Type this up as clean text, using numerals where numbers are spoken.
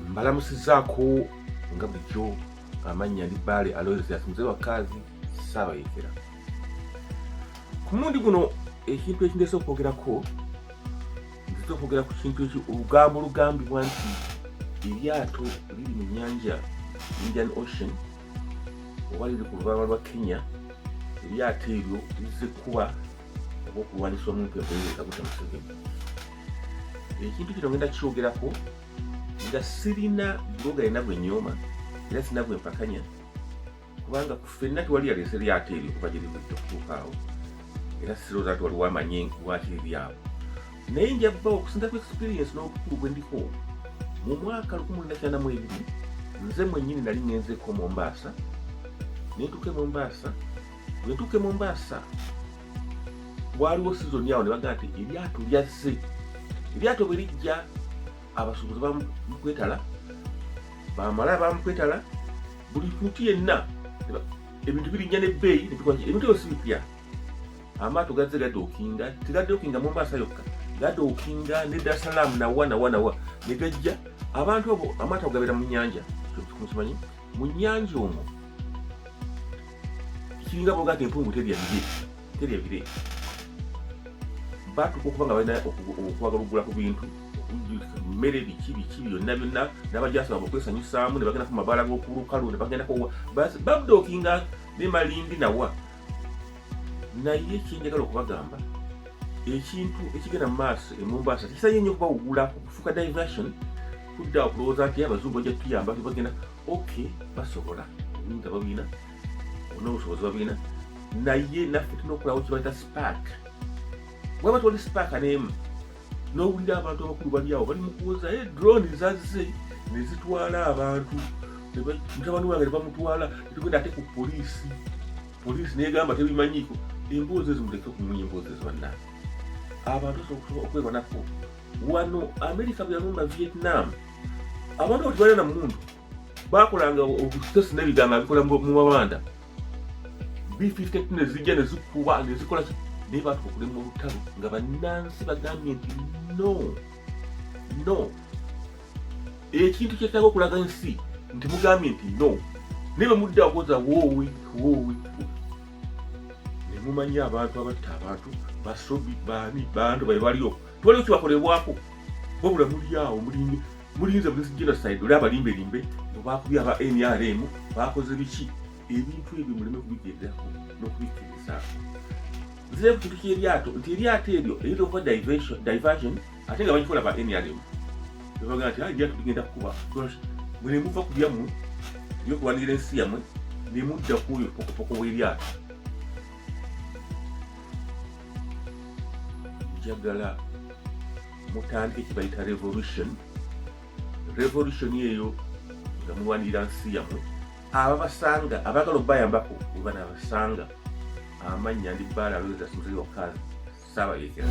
Mbalamusizaako nga bulijjo, amannya ndi Bbaale Aloysius muzee wa kazi Ssaabayeekera. Ku mulundi guno ekintu ekindeese okwogerako, nzize okwogera ku kintu olugambo olugambibwa nti eryato liri mu nnyanja Indian Ocean oba liri ku lubalama lwa Kenya, eryato eryo lizze kuba oba okulwanisa omuntu Kaguta Museveni. Ekintu kino ngenda kyogerako nga sirina bloga yenna gwe nyooma era sirina gwe mpakanya, kubanga ku ffenna tewali yaleese eryato eryo kuba gye livudde okutuuka awo, era sirowooza nti waliwo amanyi lwaki riri awo. Naye njabba okusinza ku experience n'obukulu bwe ndiko, mu mwaka 1992 nze mwennyini nali ngenzeeko Mombasa, ne ntuuka e Mombasa. Bwe ntuuka e Mombasa waliwo sizoni awo ne bagamba nti eryato lyazze. Eryato bwe lijja, abasuubuzi bamukwetala, bamala bamukwetala, buli muntu yenna ebintu birinnya n'ebbeeyi ebintu ebyo si bipya. Amaato gazze gadookinga, tegadookinga Mombasa yokka, gadookinga ne Dar es Salaam nawa ne gajja. Abantu abo amaato gabeera mu nnyanja, kimanyi mu nnyanja omwo kiringa boga nti empungu terya bire. Baatuka okuba nga balina okwagala okugula ku bintu, mmere biki byonna n'abajasa okwesanyusaamu, ne bagenda ku mabaala g'okulukalu, ne bagendako babudookinga ne Malindi nawa. Naye kyenjagala okubagamba, ekintu ekigenda mu maaso e Mombasa kisaanye nnyo okubawugula okufuuka diversion, kudda okulowooza nti abazungu bajja tuyamba bagenda okay, basobola obuyinza babiina, n'obusobozi babiina, naye naffe tulina okulawo kibayita spark. Bwaba tewali spark n'emu, n'owulira abantu abakulu bali awo bali mu kuwoza drone zazze ne zitwala abantu, mutabani wange ne bamutwala, netugenda ate ku poliisi negamba tebimanyiiko. Emboozi ezo muleke okumunya emboozi ezo bannange. Abantu basobola okwebanako. Wano America bwe yalumba Vietnam, abantu abo tebalina na muntu, baakolanga obusesi n'ebiganga bikola mu mabanda. B-52 ne zijja ne zikuba ne zikola ki, naye baatuka okulema olutalo nga bannansi bagambye nti no. Ekintu kyetaaga okulaga ensi nti mugambye nti no, naye bwe mudda okuwoza woowe. Ne mumanya abantu abatta abantu basobi bantu bali baliyo, tewaliwo kibakolebwako, wabula muli awo mulinze police genocide, oli abalimbelimbe bakubye aba NRM bakoze biki. Ebintu ebyo muleme kubigenderako n'okubikirizaako. Nzire ku kintu ky'eryato nti eryato eryo eriyita okuba diversion, ate nga bagikola ba NRM. Bebaga nti eryato ligenda kukuba, mwe ne muva ku lyammwe ebyokulwanirira ensi yammwe ne mudda ku oyo pokopoko w'eryato. Njagala mutandike kye bayita revolution eyo nga mulwanirira nsi yammwe. Ababasanga abagala obbayambako bwe banabasanga, amannya ndi Bbaale Aloysius muzee wa kazi Ssaabayeekera.